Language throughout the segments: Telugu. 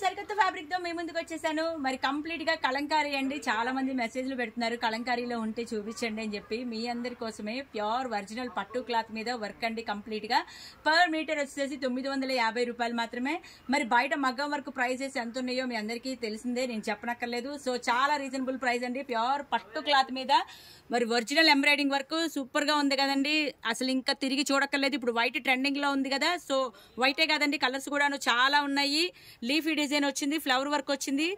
సరికొత్త ఫ్యాబ్రిక్ తో మీ ముందుకు వచ్చేసాను. మరి కంప్లీట్ గా కలంకారీ అండి. చాలా మంది మెసేజ్లు పెడుతున్నారు కలంకారీలో ఉంటే చూపించండి అని చెప్పి. మీ అందరి కోసమే ప్యూర్ ఒరిజినల్ పట్టు క్లాత్ మీద వర్క్ అండి. కంప్లీట్ గా పర్ మీటర్ వచ్చేసి 950 రూపాయలు మాత్రమే. మరి బయట మగ్గం వర్క్ ప్రైజెస్ ఎంత ఉన్నాయో మీ అందరికీ తెలిసిందే, నేను చెప్పనక్కర్లేదు. సో చాలా రీజనబుల్ ప్రైస్ అండి. ప్యూర్ పట్టు క్లాత్ మీద మరి ఒరిజినల్ ఎంబ్రాయిడింగ్ వర్క్ సూపర్ గా ఉంది కదండి. అసలు ఇంకా తిరిగి చూడక్కర్లేదు. ఇప్పుడు వైట్ ట్రెండింగ్ లో ఉంది కదా, సో వైటే కాదండి, కలర్స్ కూడాను చాలా ఉన్నాయి. లీఫీ డిజైన్ వచ్చింది, ఫ్లవర్ వర్క్ వచ్చింది.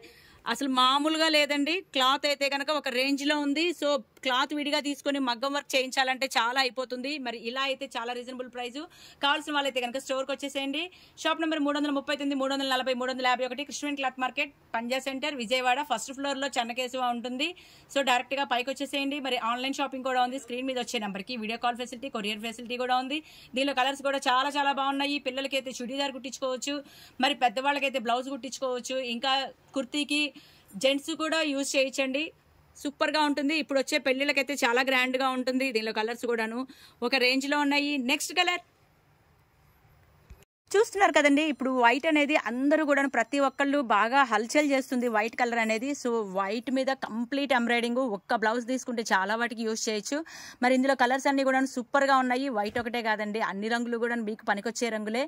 అసలు మామూలుగా లేదండి. క్లాత్ అయితే కనుక ఒక రేంజ్ లో ఉంది. సో క్లాత్ విడిగా తీసుకొని మగ్గం వర్క్ చేయించాలంటే చాలా అయిపోతుంది. మరి ఇలా అయితే చాలా రీజనబుల్ ప్రైస్. కావాల్సిన వాళ్ళైతే కనుక స్టోర్కి వచ్చేసేయండి. Shop number 339, 340, 351 Krishna cloth market, Panja centre, Vijayawada. First floor లో చెన్నకేశవ ఉంటుంది. సో డైరెక్ట్ గా పైకి వచ్చేసేయండి. మరి ఆన్లైన్ షాపింగ్ కూడా ఉంది. స్క్రీన్ మీద వచ్చే నెంబర్ కి video call facility, courier facility కూడా ఉంది. దీనిలో కలర్స్ కూడా చాలా చాలా బాగున్నాయి. పిల్లలకైతే చుడీదార్ కుట్టించుకోవచ్చు, మరి పెద్దవాళ్ళకైతే బ్లౌజ్ కుట్టించుకోవచ్చు, ఇంకా కుర్తీకి జెంట్స్ కూడా యూజ్ చేయించండి. సూపర్ గా ఉంటుంది. ఇప్పుడు వచ్చే పెళ్లిళ్ళకైతే చాలా గ్రాండ్ గా ఉంటుంది. దీనిలో కలర్స్ కూడాను ఒక రేంజ్ లో ఉన్నాయి. నెక్స్ట్ కలర్ చూస్తున్నారు కదండి. ఇప్పుడు వైట్ అనేది అందరూ కూడా ప్రతి ఒక్కళ్ళు బాగా హల్చల్ చేస్తుంది వైట్ కలర్ అనేది. సో వైట్ మీద కంప్లీట్ ఎంబ్రాయిడింగ్, ఒక్క బ్లౌజ్ తీసుకుంటే చాలా వాటికి యూజ్ చేయొచ్చు. మరి ఇందులో కలర్స్ అన్ని కూడా సూపర్ గా ఉన్నాయి. వైట్ ఒకటే కాదండి, అన్ని రంగులు కూడా మీకు పనికొచ్చే రంగులే.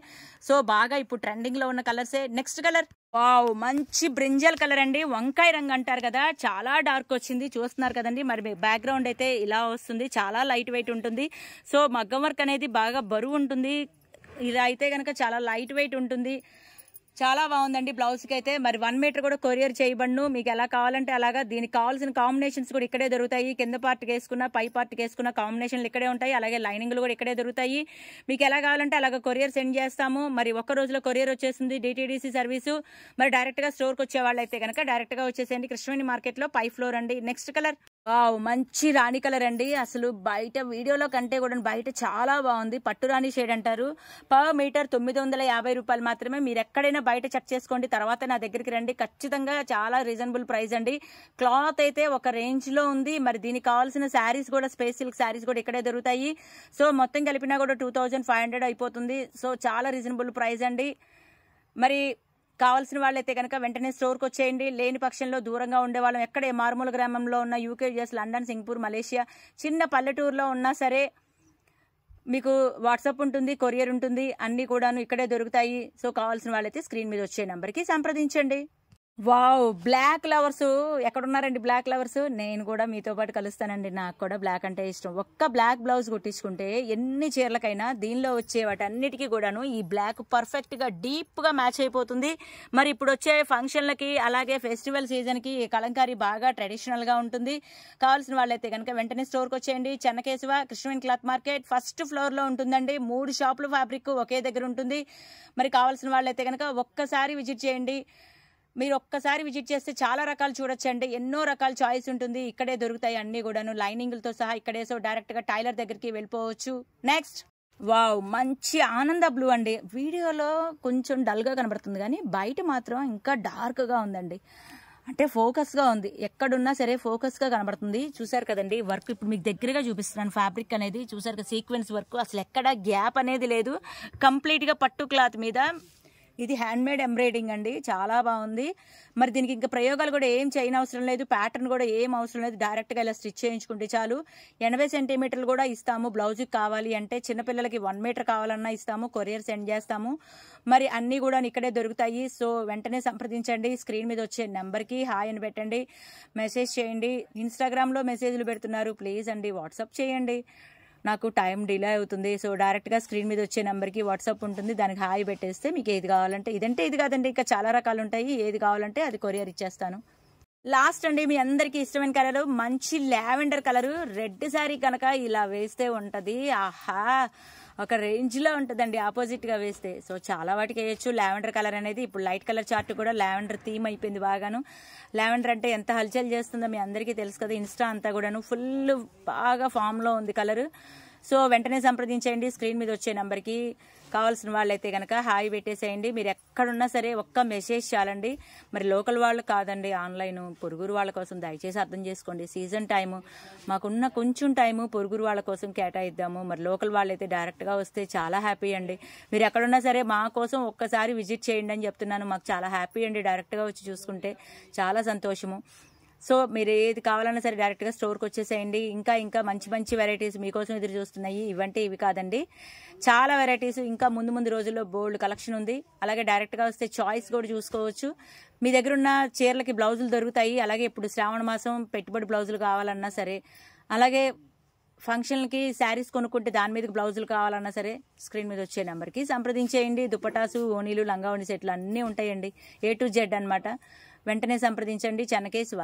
సో బాగా ఇప్పుడు ట్రెండింగ్ లో ఉన్న కలర్సే. నెక్స్ట్ కలర్ వావ్, మంచి బ్రింజల్ కలర్ అండి. వంకాయ రంగు అంటారు కదా, చాలా డార్క్ వచ్చింది. చూస్తున్నారు కదండి. మరి బ్యాక్గ్రౌండ్ అయితే ఇలా వస్తుంది, చాలా లైట్ వెయిట్ ఉంటుంది. సో మగ్గం వర్క్ అనేది బాగా బరువు ఉంటుంది. ఇలా అయితే కనుక చాలా లైట్ వెయిట్ ఉంటుంది. చాలా బాగుందండి. బ్లౌజ్కి అయితే మరి 1 మీటర్ కూడా కొరియర్ చేయబడును. మీకు ఎలా కావాలంటే అలాగా. దీనికి కావాల్సిన కాంబినేషన్స్ కూడా ఇక్కడే దొరుకుతాయి. కింద పార్ట్కి వేసుకున్న, పై పార్ట్కి వేసుకున్న కాంబినేషన్లు ఇక్కడే ఉంటాయి. అలాగే లైనింగ్లు కూడా ఇక్కడే దొరుకుతాయి. మీకు ఎలా కావాలంటే అలాగ కొరియర్ సెండ్ చేస్తాము. మరి ఒక్క రోజులో కొరియర్ వచ్చేస్తుంది, డిటీడీసీ సర్వీసు. మరి డైరెక్ట్గా స్టోర్కి వచ్చే వాళ్ళు అయితే కనుక డైరెక్ట్గా వచ్చేసేయండి. కృష్ణవేణి మార్కెట్లో పై ఫ్లోర్ అండి. నెక్స్ట్ కలర్ వావ్, మంచి రాణి కలర్ అండి. అసలు బయట వీడియోలో కంటే కూడా బయట చాలా బాగుంది. పట్టు రాణి షేడ్ అంటారు. పర్ మీటర్ 950 రూపాయలు మాత్రమే. మీరు ఎక్కడైనా బయట చెక్ చేసుకోండి, తర్వాత నా దగ్గరికి రండి. ఖచ్చితంగా చాలా రీజనబుల్ ప్రైస్ అండి. క్లాత్ అయితే ఒక రేంజ్ లో ఉంది. మరి దీనికి కావాల్సిన శారీస్ కూడా, స్పేస్ సిల్క్ శారీస్ కూడా ఇక్కడే దొరుకుతాయి. సో మొత్తం కలిపినా కూడా 2500 అయిపోతుంది. సో చాలా రీజనబుల్ ప్రైస్ అండి. మరి కావాల్సిన వాళ్ళైతే కనుక వెంటనే స్టోర్కి వచ్చేయండి. లేని పక్షంలో దూరంగా ఉండే వాళ్ళం, ఎక్కడే మారుమూల గ్రామంలో ఉన్న UK, US, London, Singapore, Malaysia, చిన్న పల్లెటూరులో ఉన్నా సరే మీకు వాట్సాప్ ఉంటుంది, కొరియర్ ఉంటుంది, అన్ని కూడాను ఇక్కడే దొరుకుతాయి. సో కావాల్సిన వాళ్ళైతే స్క్రీన్ మీద వచ్చే నెంబర్కి సంప్రదించండి. వావ్, బ్లాక్ లవర్స్ ఎక్కడున్నారండి? బ్లాక్ లవర్స్ నేను కూడా మీతో పాటు కలుస్తానండి. నాకు కూడా బ్లాక్ అంటే ఇష్టం. ఒక్క బ్లాక్ బ్లౌజ్ కుట్టించుకుంటే ఎన్ని చీరలకైనా దీనిలో వచ్చే వాటన్నిటికీ కూడాను ఈ బ్లాక్ పర్ఫెక్ట్ గా డీప్ గా మ్యాచ్ అయిపోతుంది. మరి ఇప్పుడు వచ్చే ఫంక్షన్లకి, అలాగే ఫెస్టివల్ సీజన్ కి కలంకారీ బాగా ట్రెడిషనల్ గా ఉంటుంది. కావాల్సిన వాళ్ళైతే కనుక వెంటనే స్టోర్కి వచ్చేయండి. Chennakesava, Krishnaveni cloth market first floor లో ఉంటుందండి. 3 షాపులు ఫ్యాబ్రిక్ ఒకే దగ్గర ఉంటుంది. మరి కావాల్సిన వాళ్ళైతే కనుక ఒక్కసారి విజిట్ చేయండి. మీరు ఒక్కసారి విజిట్ చేస్తే చాలా రకాలు చూడొచ్చండి. ఎన్నో రకాల చాయిస్ ఉంటుంది. ఇక్కడే దొరుకుతాయి అన్ని కూడాను, లైనింగ్లతో సహా ఇక్కడే. సో డైరెక్ట్ గా టైలర్ దగ్గరికి వెళ్ళిపోవచ్చు. నెక్స్ట్ వావ్, మంచి ఆనంద బ్లూ అండి. వీడియోలో కొంచెం డల్ గా కనబడుతుంది కానీ బయట మాత్రం ఇంకా డార్క్ గా ఉందండి. అంటే ఫోకస్ గా ఉంది, ఎక్కడున్నా సరే ఫోకస్ గా కనబడుతుంది. చూసారు కదండి వర్క్. ఇప్పుడు మీకు దగ్గరగా చూపిస్తున్నాను. ఫ్యాబ్రిక్ అనేది చూసారు కదా, సీక్వెన్స్ వర్క్. అసలు ఎక్కడ గ్యాప్ అనేది లేదు. కంప్లీట్ గా పట్టు క్లాత్ మీద ఇది హ్యాండ్ మేడ్ ఎంబ్రాయిడింగ్ అండి. చాలా బాగుంది. మరి దీనికి ఇంకా ప్రయోగాలు కూడా ఏం చేయని అవసరం లేదు. ప్యాటర్న్ కూడా ఏం అవసరం లేదు. డైరెక్ట్ గా ఇలా స్టిచ్ చేయించుకుంటే చాలు. 80 సెంటీమీటర్లు కూడా ఇస్తాము. బ్లౌజ్కి కావాలి అంటే, చిన్నపిల్లలకి 1 మీటర్ కావాలన్నా ఇస్తాము. కొరియర్ సెండ్ చేస్తాము. మరి అన్ని కూడా ఇక్కడే దొరుకుతాయి. సో వెంటనే సంప్రదించండి. స్క్రీన్ మీద వచ్చే నెంబర్కి హాయ్ అని పెట్టండి, మెసేజ్ చేయండి. ఇన్స్టాగ్రామ్లో మెసేజ్లు పెడుతున్నారు, ప్లీజ్ అండి వాట్సాప్ చేయండి. నాకు టైం డిలే అవుతుంది. సో డైరెక్ట్గా స్క్రీన్ మీద వచ్చే నెంబర్కి వాట్సాప్ ఉంటుంది, దానికి హాయ్ పెట్టేస్తే మీకు ఏది కావాలంటే, ఇదంటే ఇది కాదండి, ఇంకా చాలా రకాలు ఉంటాయి. ఏది కావాలంటే అది కొరియర్ ఇచ్చేస్తాను. లాస్ట్ అండి, మీ అందరికీ ఇష్టమైన కలర్ మంచి లావెండర్ కలరు. రెడ్ శారీ కనుక ఇలా వేస్తే ఉంటది, ఆహా ఒక రేంజ్ లో ఉంటుందండి ఆపోజిట్ గా వేస్తే. సో చాలా వాటికి వేయచ్చు. లావెండర్ కలర్ అనేది ఇప్పుడు లైట్ కలర్ చార్ట్ కూడా లావెండర్ థీమ్ అయిపోయింది బాగాను. లావెండర్ అంటే ఎంత హల్చల్ చేస్తుందో మీ అందరికీ తెలుసు కదా. ఇన్స్టా అంతా కూడాను ఫుల్ బాగా ఫామ్ లో ఉంది కలర్. సో వెంటనే సంప్రదించండి. స్క్రీన్ మీద వచ్చే నెంబర్కి కావాల్సిన వాళ్ళైతే కనుక హాయ్ పెట్టేసేయండి. మీరు ఎక్కడున్నా సరే ఒక్క మెసేజ్ చాలండి. మరి లోకల్ వాళ్ళు కాదండి, ఆన్లైన్ పొరుగురు వాళ్ళ కోసం దయచేసి అర్థం చేసుకోండి. సీజన్ టైము మాకున్న కొంచెం టైము పొరుగురు వాళ్ళ కోసం కేటాయిద్దాము. మరి లోకల్ వాళ్ళైతే డైరెక్ట్గా వస్తే చాలా హ్యాపీ అండి. మీరు ఎక్కడున్నా సరే మా కోసం ఒక్కసారి విజిట్ చేయండి అని చెప్తున్నాను. మాకు చాలా హ్యాపీ అండి, డైరెక్ట్గా వచ్చి చూసుకుంటే చాలా సంతోషము. సో మీరు ఏది కావాలన్నా సరే డైరెక్ట్గా స్టోర్కి వచ్చేసేయండి. ఇంకా ఇంకా మంచి మంచి వెరైటీస్ మీకోసం ఎదురు చూస్తున్నాయి. ఇవంటే ఇవి కాదండి, చాలా వెరైటీస్ ఇంకా ముందు ముందు రోజుల్లో బోల్డ్ కలెక్షన్ ఉంది. అలాగే డైరెక్ట్గా వస్తే చాయిస్ కూడా చూసుకోవచ్చు. మీ దగ్గర ఉన్న చీరలకి బ్లౌజులు దొరుకుతాయి. అలాగే ఇప్పుడు శ్రావణ మాసం పెట్టుబడి బ్లౌజులు కావాలన్నా సరే, అలాగే ఫంక్షన్లకి శారీస్ కొనుక్కుంటే దాని మీదకి బ్లౌజులు కావాలన్నా సరే స్క్రీన్ మీద వచ్చే నెంబర్కి సంప్రదించేయండి. దుపటాసు, ఓనీలు, లంగా ఓని సెట్లు అన్నీ ఉంటాయండి. A to Z అనమాట. వెంటనే సంప్రదించండి. చెన్నకేశవ.